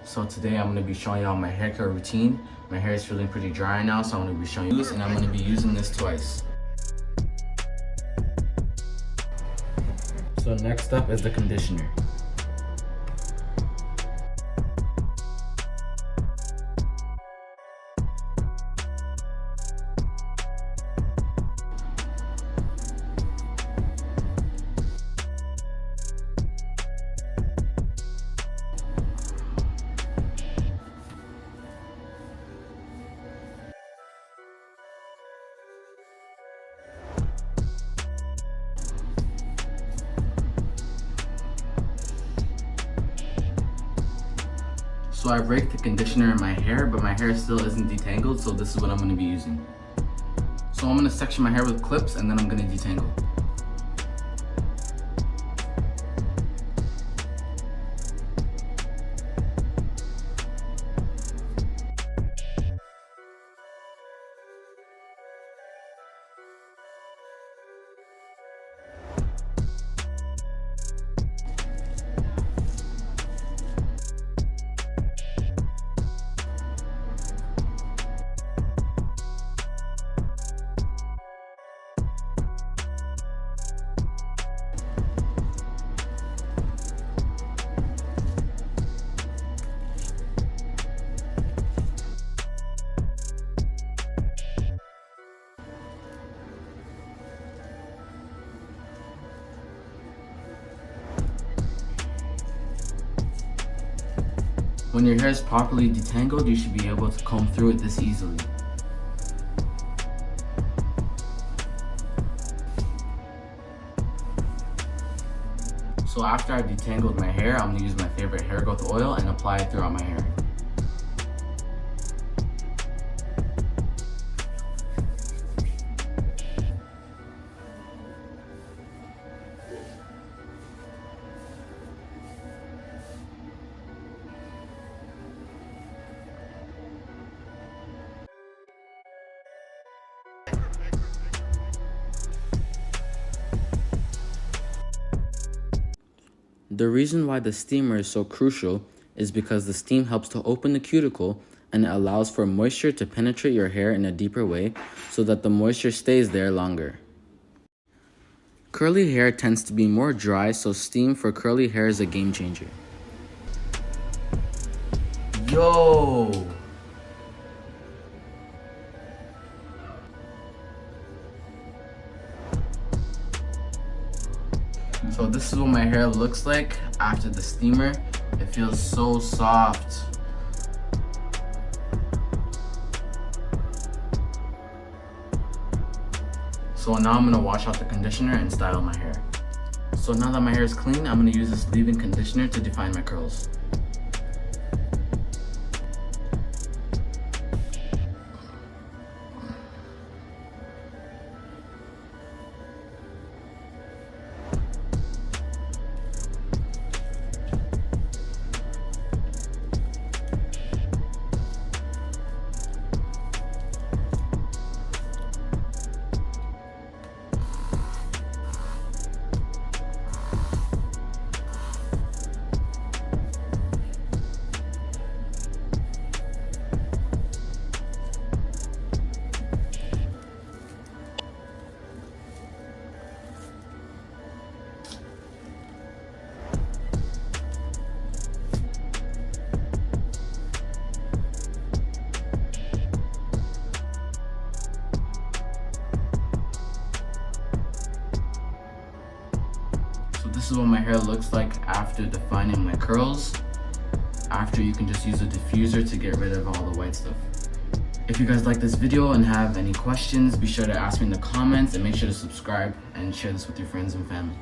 So today I'm going to be showing y'all my haircut routine. My hair is feeling pretty dry now, so I'm going to be showing you this, and I'm going to be using this twice. So next up is the conditioner. So I raked the conditioner in my hair, but my hair still isn't detangled, so this is what I'm going to be using. So I'm going to section my hair with clips, and then I'm going to detangle. When your hair is properly detangled, you should be able to comb through it this easily. So after I've detangled my hair, I'm going to use my favorite hair growth oil and apply it throughout my hair. The reason why the steamer is so crucial is because the steam helps to open the cuticle and it allows for moisture to penetrate your hair in a deeper way so that the moisture stays there longer. Curly hair tends to be more dry, so steam for curly hair is a game changer. Yo! So this is what my hair looks like after the steamer. It feels so soft. So now I'm gonna wash out the conditioner and style my hair. So now that my hair is clean, I'm gonna use this leave-in conditioner to define my curls. This is what my hair looks like after defining my curls. After, you can just use a diffuser to get rid of all the white stuff. If you guys like this video and have any questions, be sure to ask me in the comments and make sure to subscribe and share this with your friends and family.